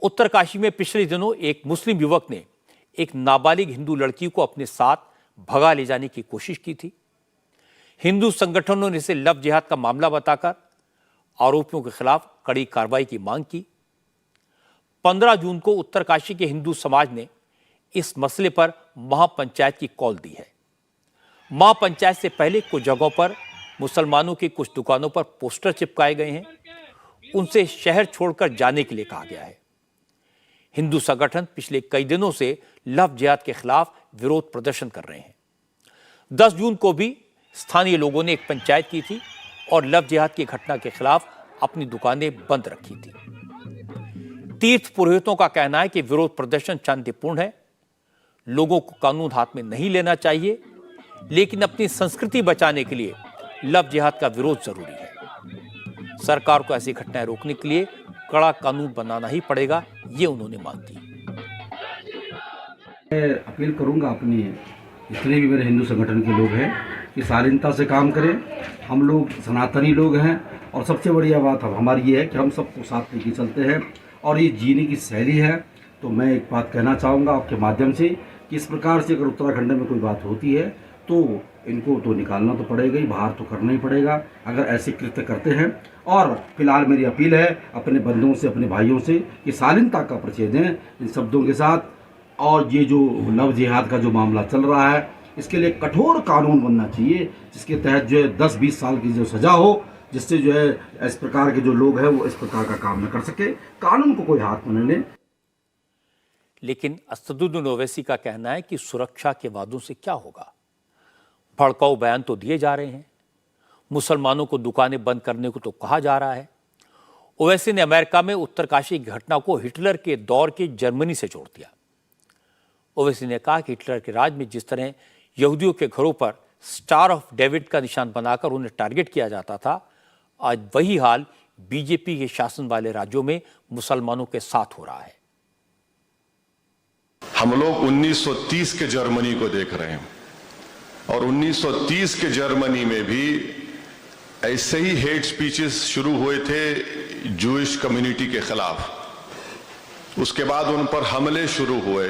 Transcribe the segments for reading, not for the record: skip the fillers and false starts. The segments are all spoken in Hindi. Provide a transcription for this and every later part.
उत्तरकाशी में पिछले दिनों एक मुस्लिम युवक ने एक नाबालिग हिंदू लड़की को अपने साथ भगा ले जाने की कोशिश की थी। हिंदू संगठनों ने इसे लव जिहाद का मामला बताकर आरोपियों के खिलाफ कड़ी कार्रवाई की मांग की। 15 जून को उत्तरकाशी के हिंदू समाज ने इस मसले पर महापंचायत की कॉल दी है। महापंचायत से पहले कुछ जगहों पर मुसलमानों की कुछ दुकानों पर पोस्टर चिपकाए गए हैं, उनसे शहर छोड़कर जाने के लिए कहा गया है। हिंदू संगठन पिछले कई दिनों से लव जिहाद के खिलाफ विरोध प्रदर्शन कर रहे हैं। 10 जून को भी स्थानीय लोगों ने एक पंचायत की थी और लव जिहाद की घटना के खिलाफ अपनी दुकानें बंद रखी थी। तीर्थ पुरोहितों का कहना है कि विरोध प्रदर्शन शांतिपूर्ण है, लोगों को कानून हाथ में नहीं लेना चाहिए, लेकिन अपनी संस्कृति बचाने के लिए लव जिहाद का विरोध जरूरी है। सरकार को ऐसी घटनाएं रोकने के लिए कड़ा कानून बनाना ही पड़ेगा, ये उन्होंने मांग की। मैं अपील करूंगा अपनी जितने भी मेरे हिंदू संगठन के लोग हैं कि शालीनता से काम करें। हम लोग सनातनी लोग हैं और सबसे बढ़िया बात अब हमारी ये है कि हम सबको साथ लेके चलते हैं और ये जीने की शैली है। तो मैं एक बात कहना चाहूँगा आपके माध्यम से कि इस प्रकार से अगर उत्तराखंड में कोई बात होती है तो इनको तो निकालना तो पड़ेगा ही, बाहर तो करना ही पड़ेगा अगर ऐसे कृत्य करते हैं। और फिलहाल मेरी अपील है अपने बंधुओं से, अपने भाइयों से कि शालीनता का परिचय दें इन शब्दों के साथ। और ये जो लव जिहाद का जो मामला चल रहा है इसके लिए कठोर कानून बनना चाहिए, जिसके तहत जो है 10-20 साल की जो सज़ा हो, जिससे जो है इस प्रकार के जो लोग हैं वो इस प्रकार का काम न कर सके, कानून को कोई हाथ में न ले। लेकिन असदुद्दीन ओवैसी का कहना है कि सुरक्षा के वादों से क्या होगा। भड़काऊ बयान तो दिए जा रहे हैं, मुसलमानों को दुकानें बंद करने को तो कहा जा रहा है। ओवैसी ने अमेरिका में उत्तरकाशी की घटना को हिटलर के दौर के जर्मनी से जोड़ दिया। ओवैसी ने कहा कि हिटलर के राज में जिस तरह यहूदियों के घरों पर स्टार ऑफ डेविड का निशान बनाकर उन्हें टारगेट किया जाता था, आज वही हाल बीजेपी के शासन वाले राज्यों में मुसलमानों के साथ हो रहा है। हम लोग 1930 के जर्मनी को देख रहे हैं और 1930 के जर्मनी में भी ऐसे ही हेट स्पीचेस शुरू हुए थे जूइश कम्युनिटी के खिलाफ। उसके बाद उन पर हमले शुरू हुए।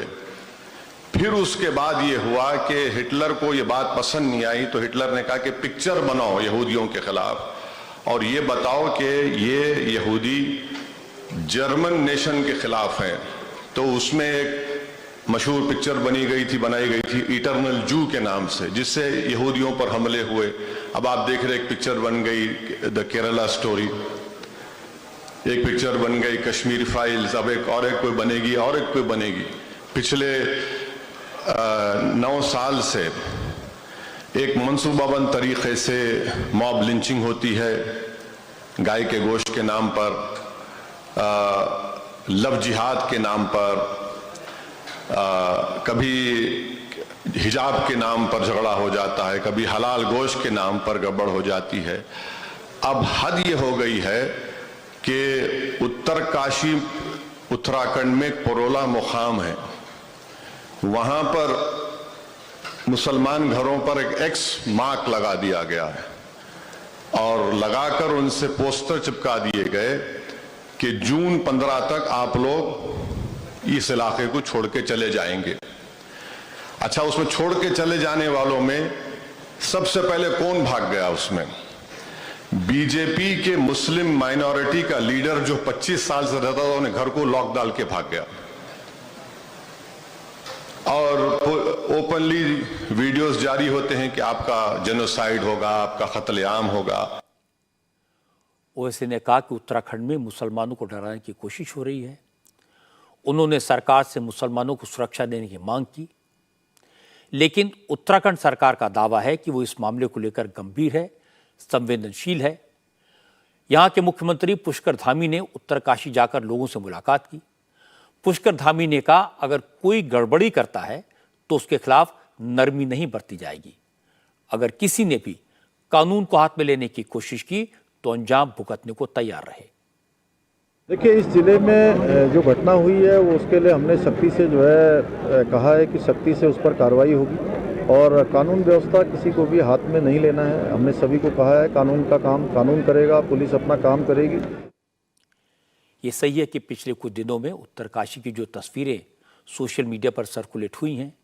फिर उसके बाद ये हुआ कि हिटलर को ये बात पसंद नहीं आई तो हिटलर ने कहा कि पिक्चर बनाओ यहूदियों के खिलाफ और ये बताओ कि ये यहूदी जर्मन नेशन के खिलाफ हैं। तो उसमें एक मशहूर पिक्चर बनाई गई थी इटर्नल जू के नाम से, जिससे यहूदियों पर हमले हुए। अब आप देख रहे एक पिक्चर बन गई द केरला स्टोरी, एक पिक्चर बन गई कश्मीर फाइल्स, अब एक कोई बनेगी और एक कोई बनेगी। पिछले 9 साल से एक मंसूबाबंद तरीके से मॉब लिंचिंग होती है गाय के गोश्त के नाम पर, लव जिहाद के नाम पर, कभी हिजाब के नाम पर झगड़ा हो जाता है, कभी हलाल गोश्त के नाम पर गड़बड़ हो जाती है। अब हद ये हो गई है कि उत्तरकाशी उत्तराखंड में परोला मुकाम है, वहां पर मुसलमान घरों पर एक एक्स मार्क लगा दिया गया है और लगाकर उनसे पोस्टर चिपका दिए गए कि जून 15 तक आप लोग इस इलाके को छोड़ के चले जाएंगे। अच्छा, उसमें छोड़ के चले जाने वालों में सबसे पहले कौन भाग गया? उसमें बीजेपी के मुस्लिम माइनॉरिटी का लीडर जो 25 साल से रहता था, उन्हें घर को लॉक डाल के भाग गया और ओपनली वीडियोस जारी होते हैं कि आपका जेनोसाइड होगा, आपका कत्लेआम होगा। ओवैसी ने कहा कि उत्तराखंड में मुसलमानों को डराने की कोशिश हो रही है। उन्होंने सरकार से मुसलमानों को सुरक्षा देने की मांग की, लेकिन उत्तराखंड सरकार का दावा है कि वो इस मामले को लेकर गंभीर है, संवेदनशील है। यहां के मुख्यमंत्री पुष्कर धामी ने उत्तरकाशी जाकर लोगों से मुलाकात की। पुष्कर धामी ने कहा अगर कोई गड़बड़ी करता है तो उसके खिलाफ नरमी नहीं बरती जाएगी। अगर किसी ने भी कानून को हाथ में लेने की कोशिश की तो अंजाम भुगतने को तैयार रहे। देखिए, इस जिले में जो घटना हुई है वो उसके लिए हमने सख्ती से जो है कहा है कि सख्ती से उस पर कार्रवाई होगी और कानून व्यवस्था किसी को भी हाथ में नहीं लेना है। हमने सभी को कहा है कानून का काम कानून करेगा, पुलिस अपना काम करेगी। ये सही है कि पिछले कुछ दिनों में उत्तरकाशी की जो तस्वीरें सोशल मीडिया पर सर्कुलेट हुई हैं,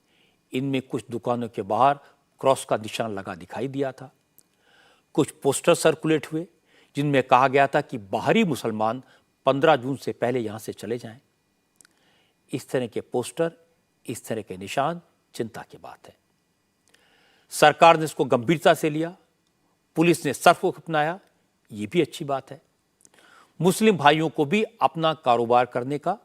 इनमें कुछ दुकानों के बाहर क्रॉस का निशान लगा दिखाई दिया था। कुछ पोस्टर सर्कुलेट हुए जिनमें कहा गया था कि बाहरी मुसलमान 15 जून से पहले यहां से चले जाएं। इस तरह के पोस्टर, इस तरह के निशान चिंता की बात है। सरकार ने इसको गंभीरता से लिया, पुलिस ने सख्त रुख अपनाया, ये भी अच्छी बात है। मुस्लिम भाइयों को भी अपना कारोबार करने का,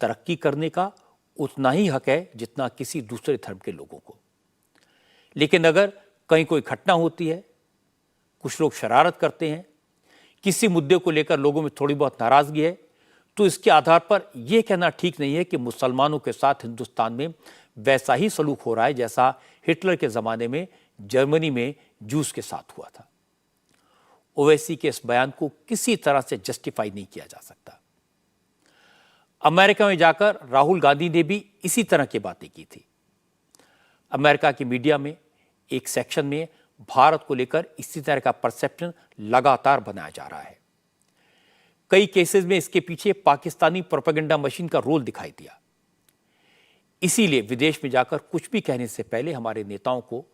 तरक्की करने का उतना ही हक है जितना किसी दूसरे धर्म के लोगों को। लेकिन अगर कहीं कोई घटना होती है, कुछ लोग शरारत करते हैं, किसी मुद्दे को लेकर लोगों में थोड़ी बहुत नाराजगी है, तो इसके आधार पर यह कहना ठीक नहीं है कि मुसलमानों के साथ हिंदुस्तान में वैसा ही सलूक हो रहा है जैसा हिटलर के जमाने में जर्मनी में जूस के साथ हुआ था। ओवैसी के इस बयान को किसी तरह से जस्टिफाई नहीं किया जा सकता। अमेरिका में जाकर राहुल गांधी ने भी इसी तरह की बातें की थी। अमेरिका की मीडिया में एक सेक्शन में भारत को लेकर इसी तरह का परसेप्शन लगातार बनाया जा रहा है। कई केसेस में इसके पीछे पाकिस्तानी प्रोपेगेंडा मशीन का रोल दिखाई दिया। इसीलिए विदेश में जाकर कुछ भी कहने से पहले हमारे नेताओं को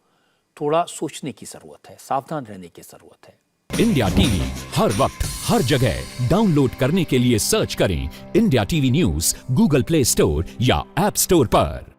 थोड़ा सोचने की जरूरत है, सावधान रहने की जरूरत है। इंडिया टीवी हर वक्त हर जगह डाउनलोड करने के लिए सर्च करें India TV news Google play store या ऐप स्टोर पर।